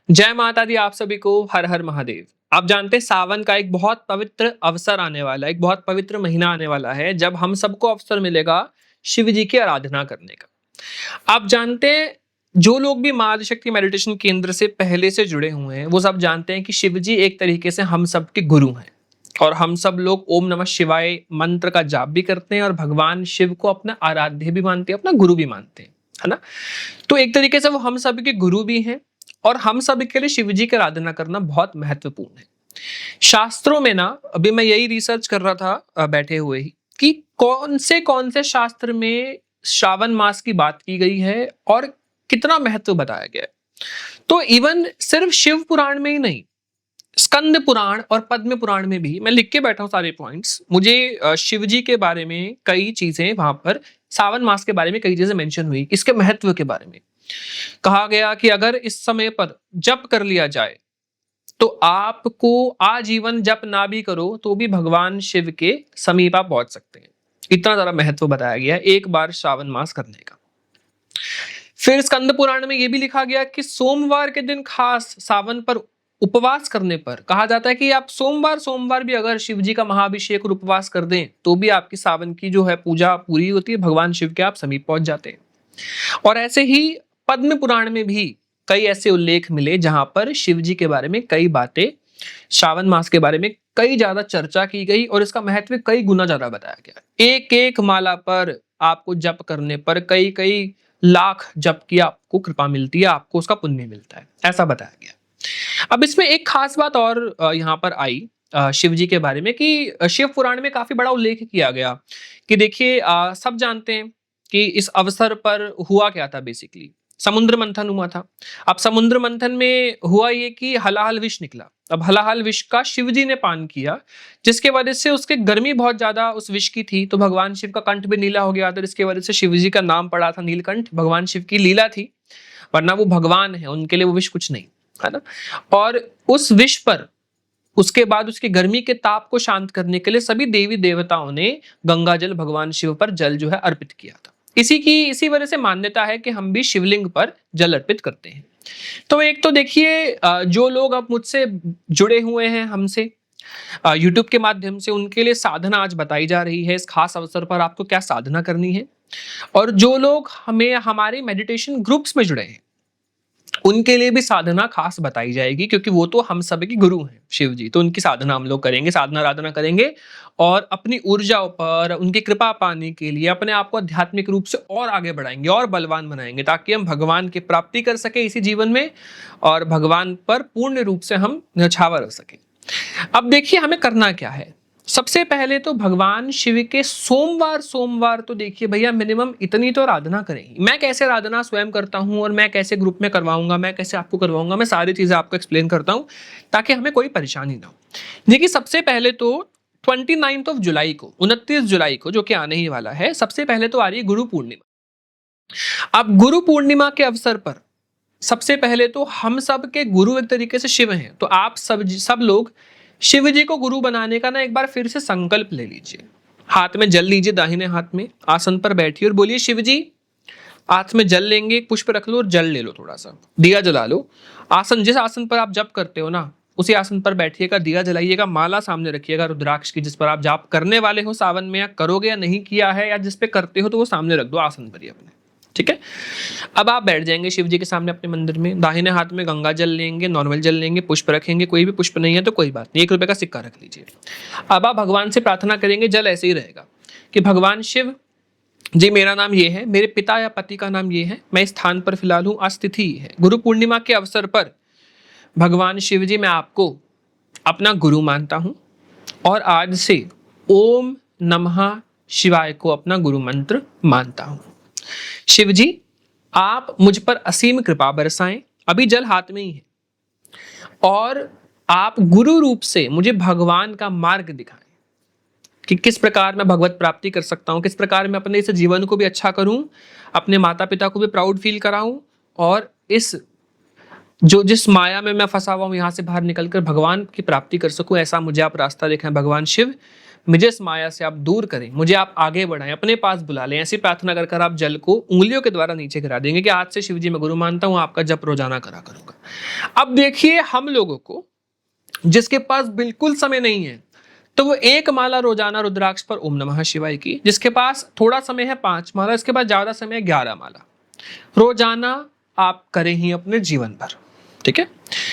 जय माता दी आप सभी को। हर हर महादेव। आप जानते हैं सावन का एक बहुत पवित्र अवसर आने वाला है, एक बहुत पवित्र महीना आने वाला है जब हम सबको अवसर मिलेगा शिव जी की आराधना करने का। आप जानते हैं जो लोग भी माँ आदिशक्ति मेडिटेशन केंद्र से पहले से जुड़े हुए हैं वो सब जानते हैं कि शिव जी एक तरीके से हम सबके गुरु हैं और हम सब लोग ओम नमः शिवाय मंत्र का जाप भी करते हैं और भगवान शिव को अपना आराध्य भी मानते हैं, अपना गुरु भी मानते हैं, है ना। तो एक तरीके से वो हम सभी के गुरु भी हैं और हम सभी के लिए शिव जी की आराधना करना बहुत महत्वपूर्ण है। शास्त्रों में ना, अभी मैं यही रिसर्च कर रहा था बैठे हुए ही, कि कौन से शास्त्र में श्रावण मास की बात की गई है और कितना महत्व बताया गया है। तो इवन सिर्फ शिव पुराण में ही नहीं, स्कंद पुराण और पद्म पुराण में भी मैं लिख के बैठा हूँ सारे पॉइंट्स। मुझे शिव जी के बारे में कई चीजें वहां पर, सावन मास के बारे में कई चीजें मेंशन हुई, इसके महत्व के बारे में कहा गया कि अगर इस समय पर जप कर लिया जाए तो आपको आजीवन जप ना भी करो तो भी भगवान शिव के समीप आप पहुंच सकते हैं। इतना ज्यादा महत्व बताया गया है एक बार श्रावण मास करने का। फिर स्कंद पुराण में यह भी लिखा गया कि सोमवार के दिन खास सावन पर उपवास करने पर कहा जाता है कि आप सोमवार भी अगर शिव जी का महाअभिषेक और उपवास कर दें तो भी आपकी सावन की जो है पूजा पूरी होती है, भगवान शिव के आप समीप पहुंच जाते हैं। और ऐसे ही पद्म पुराण में भी कई ऐसे उल्लेख मिले जहां पर शिव जी के बारे में कई बातें, श्रावण मास के बारे में कई ज्यादा चर्चा की गई और इसका महत्व कई गुना ज्यादा बताया गया। एक एक माला पर आपको जप करने पर कई कई लाख जप की आपको कृपा मिलती है, आपको उसका पुण्य मिलता है, ऐसा बताया गया। अब इसमें एक खास बात और यहाँ पर आई शिव जी के बारे में कि शिव पुराण में काफी बड़ा उल्लेख किया गया कि देखिए, सब जानते हैं कि इस अवसर पर हुआ क्या था। बेसिकली समुद्र मंथन हुआ था। अब समुद्र मंथन में हुआ ये कि हलाहल विष निकला। अब हलाहल विष का शिव जी ने पान किया, जिसके वजह से उसके गर्मी बहुत ज्यादा उस विष की थी, तो भगवान शिव का कंठ भी नीला हो गया था, इसके वजह से शिव जी का नाम पड़ा था नीलकंठ। भगवान शिव की लीला थी, वरना वो भगवान है, उनके लिए वो विष कुछ नहीं, है ना। और उस विष पर उसके बाद उसकी गर्मी के ताप को शांत करने के लिए सभी देवी देवताओं ने गंगा जल भगवान शिव पर जल जो है अर्पित किया था। इसी वजह से मान्यता है कि हम भी शिवलिंग पर जल अर्पित करते हैं। तो एक तो देखिए, जो लोग अब मुझसे जुड़े हुए हैं हमसे यूट्यूब के माध्यम से, उनके लिए साधना आज बताई जा रही है। इस खास अवसर पर आपको क्या साधना करनी है, और जो लोग हमें हमारे मेडिटेशन ग्रुप्स में जुड़े हैं उनके लिए भी साधना खास बताई जाएगी, क्योंकि वो तो हम सब के गुरु हैं शिव जी, तो उनकी साधना हम लोग करेंगे, साधना आराधना करेंगे और अपनी ऊर्जा पर उनकी कृपा पाने के लिए अपने आप को आध्यात्मिक रूप से और आगे बढ़ाएंगे और बलवान बनाएंगे, ताकि हम भगवान की प्राप्ति कर सके इसी जीवन में और भगवान पर पूर्ण रूप से हम न्यौछावर हो सके। अब देखिए हमें करना क्या है। सबसे पहले तो भगवान शिव के सोमवार तो देखिए भैया मिनिमम इतनी तो आराधना करें। मैं कैसे आराधना स्वयं करता हूं और मैं कैसे ग्रुप में करवाऊंगा, मैं कैसे आपको करवाऊंगा, मैं सारी चीजें आपको एक्सप्लेन करता हूं ताकि हमें कोई परेशानी ना हो। देखिए सबसे पहले तो 29 जुलाई को जो कि आने ही वाला है, सबसे पहले तो आ रही है गुरु पूर्णिमा। अब गुरु पूर्णिमा के अवसर पर सबसे पहले तो हम सब के गुरु एक तरीके से शिव हैं, तो आप सब लोग शिव जी को गुरु बनाने का ना एक बार फिर से संकल्प ले लीजिए। हाथ में जल लीजिए, दाहिने हाथ में आसन पर बैठिए और बोलिए शिव जी। हाथ में जल लेंगे, एक पुष्प रख लो और जल ले लो, थोड़ा सा दिया जला लो। आसन, जिस आसन पर आप जप करते हो ना उसी आसन पर बैठिएगा, दिया जलाइएगा, माला सामने रखिएगा रुद्राक्ष की, जिस पर आप जाप करने वाले हो सावन में, या करोगे या नहीं किया है, या जिस पे करते हो तो वो सामने रख दो आसन पर ही अपने, ठीक है। अब आप बैठ जाएंगे शिव जी के सामने अपने मंदिर में, दाहिने हाथ में गंगा जल लेंगे, नॉर्मल जल लेंगे, पुष्प रखेंगे, कोई भी पुष्प नहीं है तो कोई बात नहीं, 1 रुपए का सिक्का रख लीजिए। अब आप भगवान से प्रार्थना करेंगे, जल ऐसे ही रहेगा कि भगवान शिव जी, मेरा नाम ये है, मेरे पिता या पति का नाम ये है, मैं इस स्थान पर फिलहाल हूँ, आज तिथि है गुरु पूर्णिमा के अवसर पर, भगवान शिव जी मैं आपको अपना गुरु मानता हूँ और आज से ओम नमः शिवाय को अपना गुरु मंत्र मानता हूँ। शिव जी आप मुझ पर असीम कृपा बरसाएं, अभी जल हाथ में ही है, और आप गुरु रूप से मुझे भगवान का मार्ग दिखाएं कि किस प्रकार मैं भगवत प्राप्ति कर सकता हूं, किस प्रकार मैं अपने इस जीवन को भी अच्छा करूं, अपने माता पिता को भी प्राउड फील कराऊं, और इस जिस माया में मैं फंसा हुआ हूं यहां से बाहर निकलकर भगवान की प्राप्ति कर सकूं, ऐसा मुझे आप रास्ता दिखाएं भगवान शिव। मुझे इस माया से आप दूर करें, मुझे आप आगे बढ़ाएं, अपने पास बुला लें। ऐसी प्रार्थना कर कर आप जल को उंगलियों के द्वारा नीचे गिरा देंगे कि आज से शिव जी मैं गुरु मानता हूं, आपका जप रोजाना करा करूंगा। अब देखिए हम लोगों को जिसके पास बिल्कुल समय नहीं है तो वो एक माला रोजाना रुद्राक्ष पर ओम नमः शिवाय की, जिसके पास थोड़ा समय है 5 माला, इसके पास ज्यादा समय है 11 माला रोजाना आप करें ही अपने जीवन भर। ठीक है,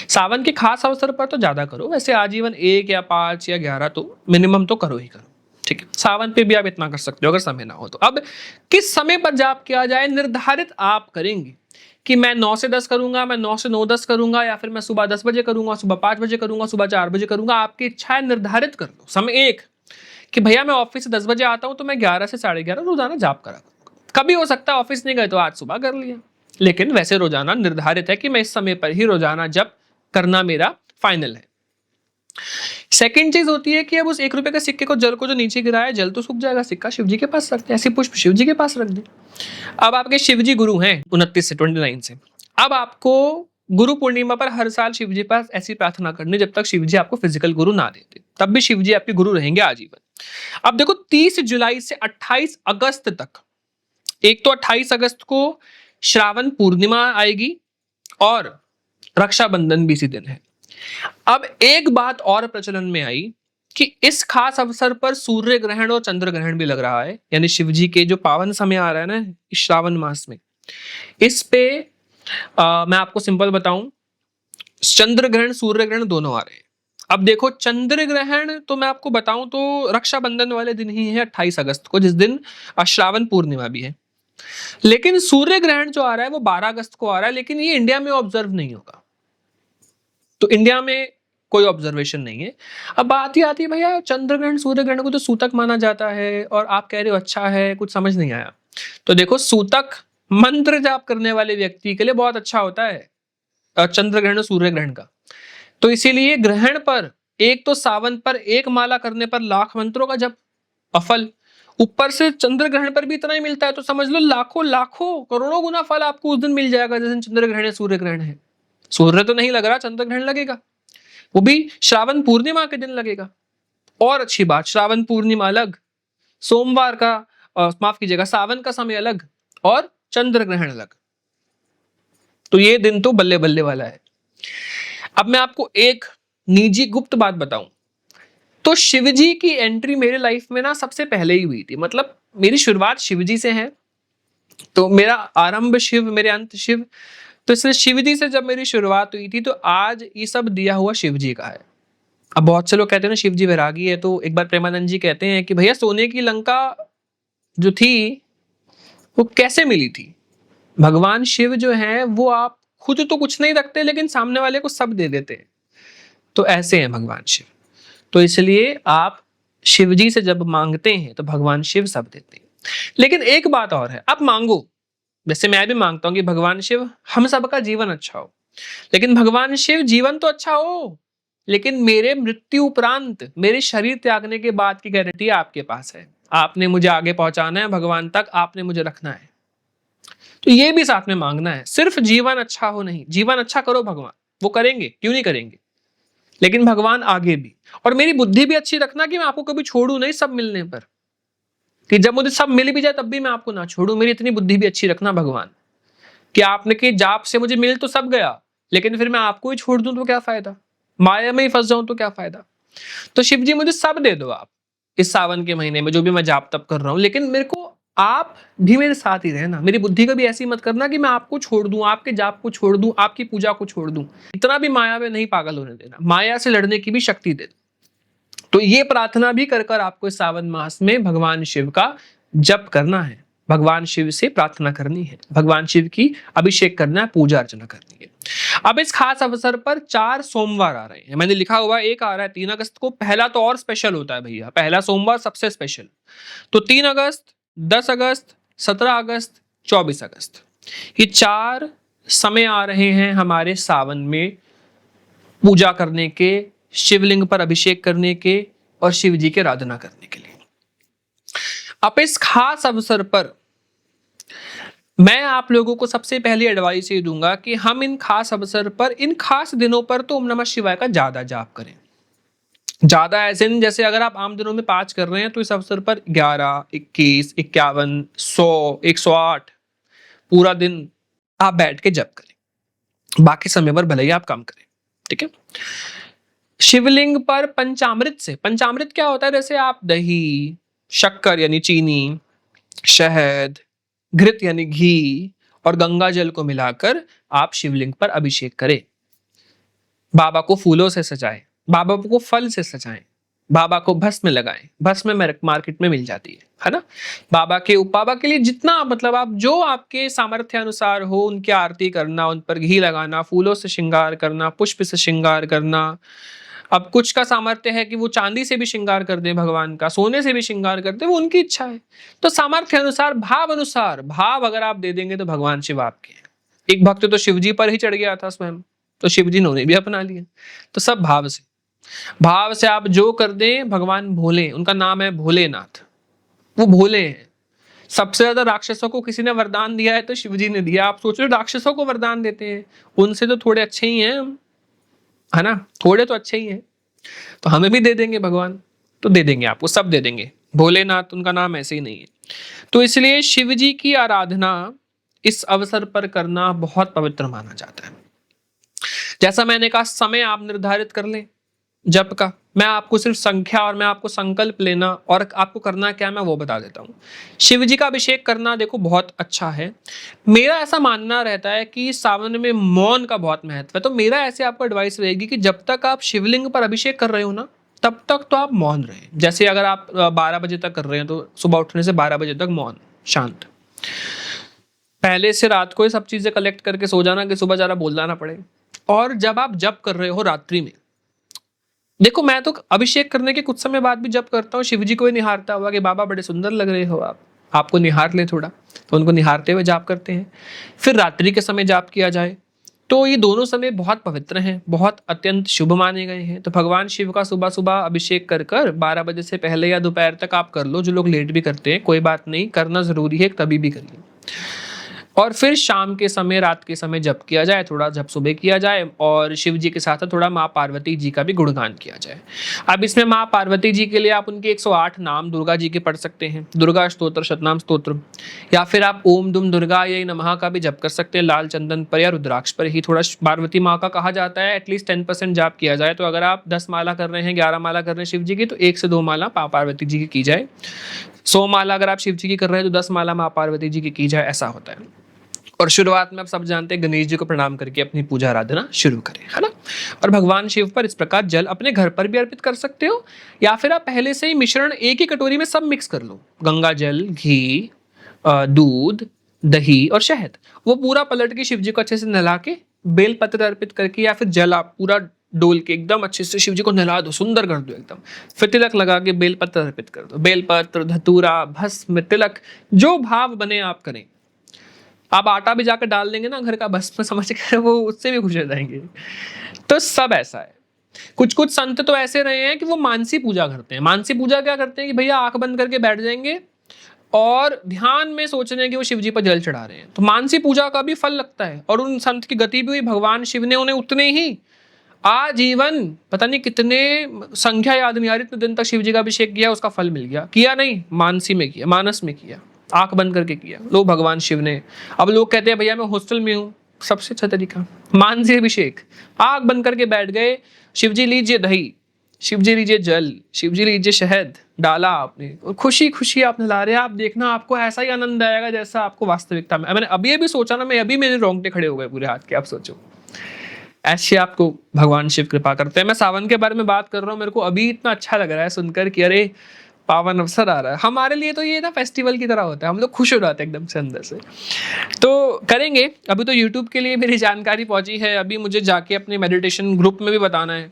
सावन के खास अवसर पर तो ज्यादा करो, वैसे आजीवन 1 या 5 या 11 तो मिनिमम तो करो ही करो। ठीक है, सावन पे भी आप इतना कर सकते हो अगर समय ना हो तो। अब किस समय पर जाप किया जाए निर्धारित आप करेंगे कि मैं 9 से 10 करूंगा, मैं 9 से 9:10 करूंगा, या फिर मैं सुबह 10 बजे करूंगा, सुबह 5 बजे करूंगा, सुबह 4 बजे करूंगा। आपकी इच्छा है, निर्धारित कर लो समय एक कि भैया मैं ऑफिस से 10 बजे आता हूं तो मैं 11 से 11:30 रोजाना जाप करा करूंगा। कभी हो सकता है ऑफिस नहीं गए तो आज सुबह कर लिया, लेकिन वैसे रोजाना निर्धारित है कि मैं इस समय पर ही रोजाना जप करना मेरा फाइनल है। सेकंड चीज होती है कि अब उस 1 रुपए के सिक्के को, जल को जो नीचे गिराया, जल तो सूख जाएगा, सिक्का शिव जी के पास रखते हैं, ऐसे पुष्प शिव जी के पास रख दे। अब आपके शिव जी गुरु हैं 29 से 29 से। अब आपको गुरु पूर्णिमा पर हर साल शिव जी पास ऐसी प्रार्थना करनी जब तक शिव जी आपको फिजिकल गुरु ना देते, तब भी शिव जी आपके गुरु रहेंगे आजीवन। अब देखो 30 जुलाई से 28 अगस्त तक, एक तो 28 अगस्त को श्रावण पूर्णिमा आएगी और रक्षाबंधन भी इसी दिन है। अब एक बात और प्रचलन में आई कि इस खास अवसर पर सूर्य ग्रहण और चंद्र ग्रहण भी लग रहा है, यानी शिव जी के जो पावन समय आ रहा है ना इस श्रावण मास में, इस पे मैं आपको सिंपल बताऊं, चंद्र ग्रहण सूर्य ग्रहण दोनों आ रहे हैं। अब देखो चंद्र ग्रहण तो मैं आपको बताऊं तो रक्षाबंधन वाले दिन ही है 28 अगस्त को, जिस दिन श्रावण पूर्णिमा भी है। लेकिन सूर्य ग्रहण जो आ रहा है वो 12 अगस्त को आ रहा है, लेकिन ये इंडिया में ऑब्जर्व नहीं होगा, तो इंडिया में कोई ऑब्जर्वेशन नहीं है। अब बात ही आती है भैया चंद्र ग्रहण सूर्य ग्रहण को तो सूतक माना जाता है और आप कह रहे हो अच्छा है, कुछ समझ नहीं आया। तो देखो सूतक मंत्र जाप करने वाले व्यक्ति के लिए बहुत अच्छा होता है चंद्र ग्रहण और सूर्य ग्रहण का। तो इसीलिए ग्रहण पर, एक तो सावन पर एक माला करने पर लाख मंत्रों का जप अफल, ऊपर से चंद्र ग्रहण पर भी इतना ही मिलता है, तो समझ लो लाखों लाखों करोड़ों गुना फल आपको उस दिन मिल जाएगा जिस दिन चंद्र ग्रहण है सूर्य ग्रहण है। सूर्य तो नहीं लग रहा, चंद्र ग्रहण लगेगा, वो भी श्रावण पूर्णिमा के दिन लगेगा। और अच्छी बात, श्रावण पूर्णिमा अलग, सोमवार का माफ कीजिएगा सावन का समय अलग और चंद्र ग्रहण अलग, तो ये दिन तो बल्ले बल्ले वाला है। अब मैं आपको एक निजी गुप्त बात बताऊं तो शिवजी की एंट्री मेरे लाइफ में ना सबसे पहले ही हुई थी, मतलब मेरी शुरुआत शिवजी से है, तो मेरा आरंभ शिव, मेरे अंत शिव, तो इसलिए शिवजी से जब मेरी शुरुआत हुई थी तो आज ये सब दिया हुआ शिवजी का है। अब बहुत से लोग कहते हैं ना शिवजी वैरागी है, तो एक बार प्रेमानंद जी कहते हैं कि भैया सोने की लंका जो थी वो कैसे मिली थी? भगवान शिव जो है वो आप खुद तो कुछ नहीं रखते लेकिन सामने वाले को सब दे देते हैं, तो ऐसे हैं भगवान शिव। तो इसलिए आप शिवजी से जब मांगते हैं तो भगवान शिव सब देते हैं। लेकिन एक बात और है, आप मांगो, वैसे मैं भी मांगता हूं कि भगवान शिव हम सबका जीवन अच्छा हो, लेकिन भगवान शिव जीवन तो अच्छा हो लेकिन मेरे मृत्यु उपरांत, मेरे शरीर त्यागने के बाद की गारंटी आपके पास है। आपने मुझे आगे पहुंचाना है भगवान तक, आपने मुझे रखना है, तो ये भी साथ में मांगना है। सिर्फ जीवन अच्छा हो नहीं, जीवन अच्छा करो भगवान, वो करेंगे, क्यों नहीं करेंगे, लेकिन भगवान आगे भी, और मेरी बुद्धि भी अच्छी रखना कि मैं आपको कभी छोड़ू नहीं सब मिलने पर, कि जब मुझे सब मिल भी जाए तब भी मैं आपको ना छोड़ू। मेरी इतनी बुद्धि भी अच्छी रखना भगवान कि आपने के जाप से मुझे मिल तो सब गया लेकिन फिर मैं आपको ही छोड़ दूं तो क्या फायदा, माया में ही फंस जाऊं तो क्या फायदा। तो शिव जी मुझे सब दे दो आप इस सावन के महीने में जो भी मैं जाप तप कर रहा हूं, लेकिन मेरे को आप भी मेरे साथ ही रहना, मेरी बुद्धि को भी ऐसी मत करना कि मैं आपको छोड़ दूं, आपके जाप को छोड़ दूं, आपकी पूजा को छोड़ दूं, इतना भी माया में नहीं पागल होने देना, माया से लड़ने की भी शक्ति दे। तो ये प्रार्थना भी कर कर आपको इस सावन मास में भगवान शिव का जप करना है, भगवान शिव से प्रार्थना करनी है, भगवान शिव की अभिषेक करना है, पूजा अर्चना करनी है। अब इस खास अवसर पर 4 सोमवार आ रहे हैं, मैंने लिखा हुआ एक आ रहा है 3 अगस्त को, पहला तो और स्पेशल होता है भैया, पहला सोमवार सबसे स्पेशल, तो 3 अगस्त, 10 अगस्त, 17 अगस्त, 24 अगस्त, ये 4 समय आ रहे हैं हमारे सावन में पूजा करने के, शिवलिंग पर अभिषेक करने के और शिव जी की आराधना करने के लिए। अब इस खास अवसर पर मैं आप लोगों को सबसे पहली एडवाइस ये दूंगा कि हम इन खास अवसर पर, इन खास दिनों पर तो ओम नमः शिवाय का ज्यादा जाप करें। ज्यादा ऐसे नहीं, जैसे अगर आप आम दिनों में 5 कर रहे हैं तो इस अवसर पर 11, 21, 51, 100, 108 पूरा दिन आप बैठ के जप करें। बाकी समय पर भले ही आप काम करें, ठीक है। शिवलिंग पर पंचामृत से, पंचामृत क्या होता है, जैसे आप दही, शक्कर यानी चीनी, शहद, घृत यानी घी और गंगा जल को मिलाकर आप शिवलिंग पर अभिषेक करें। बाबा को फूलों से सजाएं, बाबा को फल से सजाएं, बाबा को भस्म लगाएं। भस्म मार्केट में मिल जाती है ना। बाबा के लिए जितना मतलब आप जो आपके सामर्थ्य अनुसार हो, उनकी आरती करना, उन पर घी लगाना, फूलों से श्रृंगार करना, पुष्प से श्रृंगार करना। अब कुछ का सामर्थ्य है कि वो चांदी से भी श्रृंगार कर दे भगवान का, सोने से भी श्रृंगार कर दे, वो उनकी इच्छा है। तो सामर्थ्य अनुसार भाव अगर आप दे देंगे तो भगवान शिव आपके हैं। एक भक्त तो शिव जी पर ही चढ़ गया था स्वयं, तो शिव जी ने भी अपना लिया। तो सब भाव से आप जो कर दें, भगवान भोले, उनका नाम है भोलेनाथ, वो भोले हैं। सबसे ज्यादा राक्षसों को किसी ने वरदान दिया है तो शिव जी ने दिया। आप सोच रहे हो राक्षसों को वरदान देते हैं, उनसे तो थोड़े अच्छे ही हैं हम, है ना, थोड़े तो अच्छे ही हैं, तो हमें भी दे देंगे भगवान, तो दे देंगे आपको, सब दे देंगे। भोलेनाथ उनका नाम ऐसे ही नहीं है। तो इसलिए शिव जी की आराधना इस अवसर पर करना बहुत पवित्र माना जाता है। जैसा मैंने कहा, समय आप निर्धारित कर लें जप का। मैं आपको सिर्फ संख्या और मैं आपको संकल्प लेना और आपको करना क्या है मैं वो बता देता हूँ। शिव जी का अभिषेक करना देखो बहुत अच्छा है। मेरा ऐसा मानना रहता है कि सावन में मौन का बहुत महत्व है, तो मेरा ऐसे आपको एडवाइस रहेगी कि जब तक आप शिवलिंग पर अभिषेक कर रहे हो ना, तब तक तो आप मौन रहे। जैसे अगर आप 12 बजे तक कर रहे हैं तो सुबह उठने से 12 बजे तक मौन, शांत। पहले से रात को ये सब चीजें कलेक्ट करके सो जाना कि सुबह जरा बोलना ना पड़े। और जब आप जप कर रहे हो रात्रि में, देखो मैं तो अभिषेक करने के कुछ समय बाद भी जप करता हूँ, शिव जी को ही निहारता हुआ कि बाबा बड़े सुंदर लग रहे हो आप, आपको निहार ले थोड़ा, तो उनको निहारते हुए जाप करते हैं। फिर रात्रि के समय जाप किया जाए, तो ये दोनों समय बहुत पवित्र हैं, बहुत अत्यंत शुभ माने गए हैं। तो भगवान शिव का सुबह सुबह अभिषेक कर कर 12 बजे से पहले या दोपहर तक आप कर लो। जो लोग लेट भी करते हैं कोई बात नहीं, करना जरूरी है, कभी भी करिए। और फिर शाम के समय, रात के समय जप किया जाए, थोड़ा जप सुबह किया जाए, और शिव जी के साथ थोड़ा माँ पार्वती जी का भी गुणगान किया जाए। अब इसमें माँ पार्वती जी के लिए आप उनके 108 नाम दुर्गा जी के पढ़ सकते हैं, दुर्गा स्तोत्र, शतनाम स्तोत्र, या फिर आप ओम दुम दुर्गा या नमः का भी जप कर सकते हैं, लाल चंदन पर या रुद्राक्ष पर ही। थोड़ा पार्वती माँ का कहा जाता है एटलीस्ट 10% जाप किया जाए। तो अगर आप 10 माला कर रहे हैं, 11 माला कर रहे हैं शिव जी की, तो 1 से 2 माला माँ पार्वती जी की जाए। 100 माला अगर आप शिव जी की कर रहे हैं तो 10 माला माँ पार्वती जी की जाए, ऐसा होता है। और शुरुआत में आप सब जानते हैं गणेश जी को प्रणाम करके अपनी पूजा आराधना शुरू करें, है ना। और भगवान शिव पर इस प्रकार जल अपने घर पर भी अर्पित कर सकते हो, या फिर आप पहले से ही मिश्रण एक ही कटोरी में सब मिक्स कर लो, गंगा जल, घी, दूध, दही और शहद, वो पूरा पलट के शिव जी को अच्छे से नहला के बेल पत्र अर्पित करके, या फिर जल आप पूरा डोल के एकदम अच्छे से शिव जी को नहला दो, सुंदर कर दो एकदम। फिर तिलक लगा के बेल पत्र अर्पित कर दो। बेल पत्र, धतूरा, भस्म, तिलक, जो भाव बने आप करें। आप आटा भी जाकर डाल देंगे ना घर का भस्म समझ कर, वो उससे भी खुश हो जाएंगे। तो सब ऐसा है। कुछ कुछ संत तो ऐसे रहे हैं कि वो मानसी पूजा करते हैं। मानसी पूजा क्या करते हैं कि भैया आंख बंद करके बैठ जाएंगे और ध्यान में सोच रहे हैं कि वो शिव जी पर जल चढ़ा रहे हैं, तो मानसी पूजा का भी फल लगता है। और उन संत की गति भी हुई, भगवान शिव ने उन्हें उतने ही आजीवन, पता नहीं कितने संख्या याद नहीं आ रही, इतने दिन तक शिव जी का अभिषेक किया, उसका फल मिल गया। किया नहीं, मानसी में किया, मानस में किया, आंख बंद करके किया, लो भगवान शिव ने। अब लोग कहते हैं भैया मैं हॉस्टल में हूँ, सबसे अच्छा तरीका मानसी अभिषेक, आंख बंद करके बैठ गए, शिव जी लीजिए दही, शिव जी लीजिए जल, शिव जी लीजिए शहद, डाला आपने और खुशी खुशी आप नला रहे हैं। आप देखना आपको ऐसा ही आनंद आएगा जैसा आपको वास्तविकता में। मैंने अभी अभी सोचा ना, मैं अभी मेरे रोंगटे खड़े हो गए पूरे हाथ के। आप सोचो ऐसे आपको भगवान शिव कृपा करते हैं। मैं सावन के बारे में बात कर रहा हूँ, मेरे को अभी इतना अच्छा लग रहा है सुनकर कि अरे पावन अवसर आ रहा है। हमारे लिए तो ये ना फेस्टिवल की तरह होता है, हम लोग खुश हो जाते हैं एकदम से अंदर से। तो करेंगे। अभी तो यूट्यूब के लिए मेरी जानकारी पहुंची है, अभी मुझे जाके अपने मेडिटेशन ग्रुप में भी बताना है,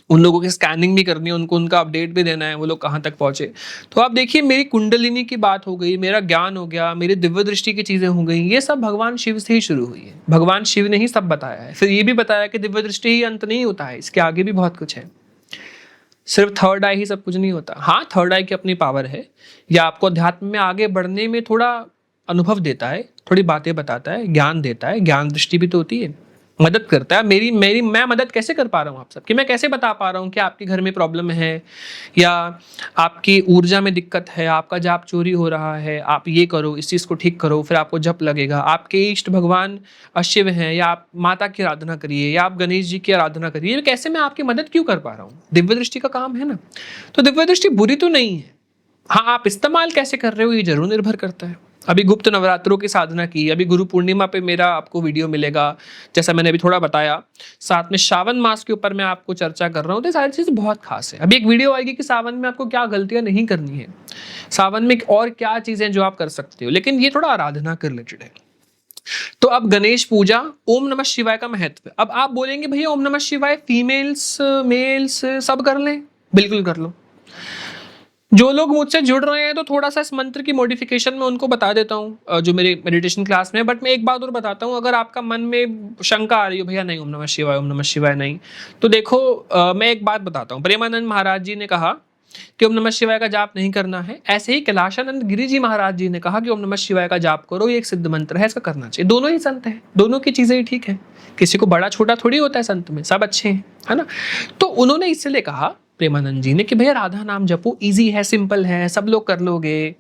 उन लोगों की स्कैनिंग भी करनी है, उनको उनका अपडेट भी देना है वो लोग कहाँ तक पहुंचे। तो आप देखिए मेरी कुंडलिनी की बात हो गई, मेरा ज्ञान हो गया, मेरी दिव्य दृष्टि की चीजें हो गई, ये सब भगवान शिव से ही शुरू हुई है। भगवान शिव ने ही सब बताया है। फिर ये भी बताया कि दिव्य दृष्टि ही अंत नहीं होता है, इसके आगे भी बहुत कुछ है, सिर्फ थर्ड आई ही सब कुछ नहीं होता। हाँ, थर्ड आई की अपनी पावर है, या आपको अध्यात्म में आगे बढ़ने में थोड़ा अनुभव देता है, थोड़ी बातें बताता है, ज्ञान देता है, ज्ञान दृष्टि भी तो होती है। मदद करता है। मेरी मेरी मैं मदद कैसे कर पा रहा हूँ आप सबकी, मैं कैसे बता पा रहा हूँ कि आपके घर में प्रॉब्लम है या आपकी ऊर्जा में दिक्कत है, आपका जाप चोरी हो रहा है, आप ये करो, इस चीज़ को ठीक करो, फिर आपको जप लगेगा। आपके इष्ट भगवान शिव हैं, या आप माता की आराधना करिए, या आप गणेश जी की आराधना करिए, कैसे मैं आपकी मदद क्यों कर पा रहा हूँ? दिव्य दृष्टि का काम है ना। तो दिव्य दृष्टि बुरी तो नहीं है, हाँ आप इस्तेमाल कैसे कर रहे हो ये जरूर निर्भर करता है। अभी गुप्त नवरात्रों की साधना की, अभी गुरु पूर्णिमा पे मेरा आपको वीडियो मिलेगा, जैसा मैंने अभी थोड़ा बताया। साथ में श्रावण मास के ऊपर मैं आपको चर्चा कर रहा हूँ, तो सारी चीज़ बहुत खास है। अभी एक वीडियो आएगी कि सावन में आपको क्या गलतियां नहीं करनी है, सावन में और क्या चीजें जो आप कर सकते हो, लेकिन ये थोड़ा आराधना के रिलेटेड है। तो अब गणेश पूजा, ओम नमः शिवाय का महत्व। अब आप बोलेंगे भैया ओम नमः शिवाय फीमेल्स मेल्स सब कर लें, बिल्कुल कर लो। जो लोग मुझसे जुड़ रहे हैं तो थोड़ा सा इस मंत्र की मॉडिफिकेशन में उनको बता देता हूँ जो मेरे मेडिटेशन क्लास में। बट मैं एक बात और बताता हूँ, अगर आपका मन में शंका आ रही हो भैया नहीं ओम नमः शिवाय नहीं, तो देखो मैं एक बात बताता हूँ। प्रेमानंद महाराज जी ने कहा कि ओम नमः शिवाय का जाप नहीं करना है, ऐसे ही कैलाशानंद गिरी जी महाराज जी ने कहा कि ओम नमः शिवाय का जाप करो, ये एक सिद्ध मंत्र है, इसका करना चाहिए। दोनों ही संत हैं, दोनों की चीजें ही ठीक है, किसी को बड़ा छोटा थोड़ी होता है संत में, सब अच्छे हैं, है ना। तो उन्होंने इसलिए कहा प्रेमानंद जी ने कि भैया राधा नाम जपो, इजी है, सिंपल है, सब लोग कर लोगे,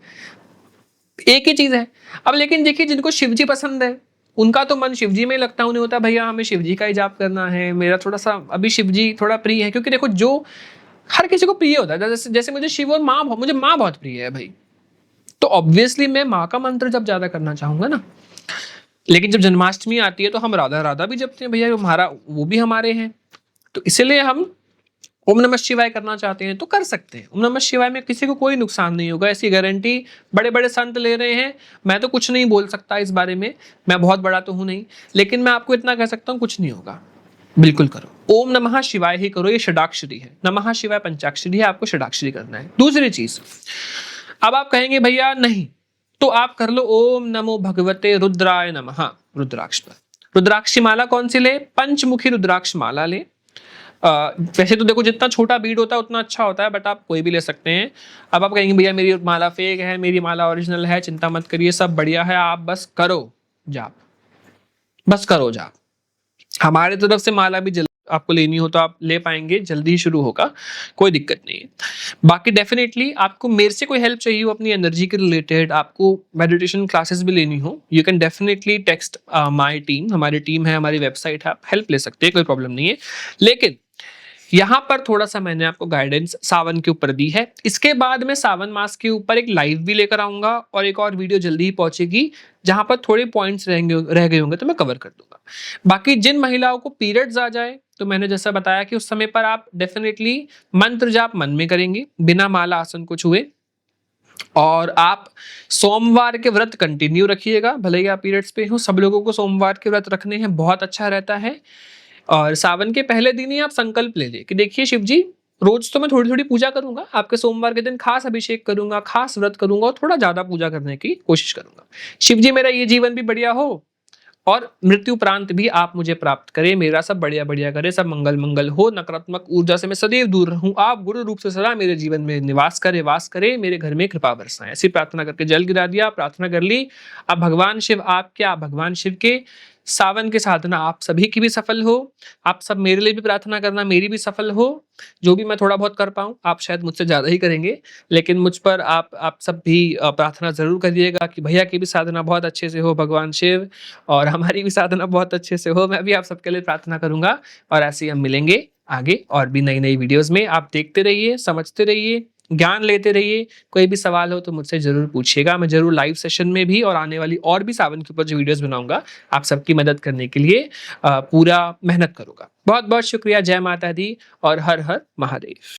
एक ही चीज है। अब लेकिन देखिए जिनको शिवजी पसंद है उनका तो मन शिवजी में लगता है, उन्हें होता है भैया हमें शिवजी का ही जाप करना है, मेरा थोड़ा सा अभी शिवजी थोड़ा प्रिय है। क्योंकि देखो जो हर किसी को प्रिय होता है, जैसे मुझे शिव और माँ, मुझे माँ बहुत प्रिय है भाई, तो ऑब्वियसली मैं माँ का मंत्र जब ज्यादा करना चाहूंगा ना। लेकिन जब जन्माष्टमी आती है तो हम राधा राधा भी जपते हैं भैया, हमारा वो भी हमारे हैं, तो इसीलिए हम ओम नमः शिवाय करना चाहते हैं तो कर सकते हैं। ओम नमः शिवाय में किसी को कोई नुकसान नहीं होगा, ऐसी गारंटी बड़े बड़े संत ले रहे हैं। मैं तो कुछ नहीं बोल सकता इस बारे में, मैं बहुत बड़ा तो हूं नहीं, लेकिन मैं आपको इतना कह सकता हूं कुछ नहीं होगा, बिल्कुल करो। ओम नमः शिवाय ही करो, ये षडाक्षरी है, नमः शिवाय पंचाक्षरी है, आपको षडाक्षरी करना है। दूसरी चीज, अब आप कहेंगे भैया नहीं, तो आप कर लो ओम नमो भगवते रुद्राय नमः, रुद्राक्ष पर। रुद्राक्ष माला कौन सी ले? पंचमुखी रुद्राक्ष माला ले। वैसे तो देखो जितना छोटा बीड होता है उतना अच्छा होता है, बट आप कोई भी ले सकते हैं। अब आप कहेंगे भैया मेरी माला फेक है, मेरी माला ओरिजिनल है, चिंता मत करिए, सब बढ़िया है, आप बस करो जाप, बस करो जाप। हमारे तरफ से माला भी आपको लेनी हो तो आप ले पाएंगे, जल्दी ही शुरू होगा, कोई दिक्कत नहीं है। बाकी डेफिनेटली आपको मेरे से कोई हेल्प चाहिए हो अपनी एनर्जी के रिलेटेड, आपको मेडिटेशन क्लासेस भी लेनी हो, you can definitely text my team, हमारी टीम है, हमारी वेबसाइट है, आप हेल्प ले सकते हैं, कोई प्रॉब्लम नहीं है। लेकिन यहाँ पर थोड़ा सा मैंने आपको गाइडेंस सावन के ऊपर दी है। इसके बाद मैं सावन मास के ऊपर एक लाइव भी लेकर आऊंगा और एक और वीडियो जल्दी ही पहुंचेगी जहां पर थोड़े पॉइंट्स रह गए होंगे तो मैं कवर कर दूंगा। बाकी जिन महिलाओं को पीरियड्स आ जाए तो मैंने जैसा बताया कि उस समय पर आप डेफिनेटली मंत्र जाप मन में करेंगे बिना माला आसन को छुए, और आप सोमवार के व्रत कंटिन्यू रखिएगा, भले ही आप पीरियड्स पे हो। सब लोगों को सोमवार के व्रत रखने हैं, बहुत अच्छा रहता है। और सावन के पहले दिन ही आप संकल्प ले ले कि देखिए शिव जी रोज तो मैं थोड़ी थोड़ी पूजा करूंगा, आपके सोमवार के दिन खास अभिषेक करूंगा, खास व्रत करूंगा और थोड़ा ज्यादा पूजा करने की कोशिश करूंगा। शिव जी मेरा ये जीवन भी बढ़िया हो और मृत्यु उपरांत भी आप मुझे प्राप्त करें, मेरा सब बढ़िया बढ़िया करे, सब मंगल मंगल हो, नकारात्मक ऊर्जा से मैं सदैव दूर रहूं, आप गुरु रूप से सदा मेरे जीवन में निवास करे, वास करे, मेरे घर में कृपा बरसाएं। ऐसी प्रार्थना करके जल गिरा दिया, प्रार्थना कर ली। अब भगवान शिव आपके, आप भगवान शिव के, सावन की साधना आप सभी की भी सफल हो। आप सब मेरे लिए भी प्रार्थना करना, मेरी भी सफल हो। जो भी मैं थोड़ा बहुत कर पाऊं, आप शायद मुझसे ज्यादा ही करेंगे, लेकिन मुझ पर आप सब भी प्रार्थना जरूर करिएगा कि भैया की भी साधना बहुत अच्छे से हो, भगवान शिव, और हमारी भी साधना बहुत अच्छे से हो। मैं भी आप सबके लिए प्रार्थना करूंगा और ऐसे ही हम मिलेंगे आगे और भी नई नई वीडियोस में। आप देखते रहिए, समझते रहिए, ज्ञान लेते रहिए। कोई भी सवाल हो तो मुझसे जरूर पूछिएगा, मैं जरूर लाइव सेशन में भी और आने वाली और भी सावन के ऊपर जो वीडियोस बनाऊंगा आप सबकी मदद करने के लिए पूरा मेहनत करूंगा। बहुत बहुत शुक्रिया। जय माता दी और हर हर महादेव।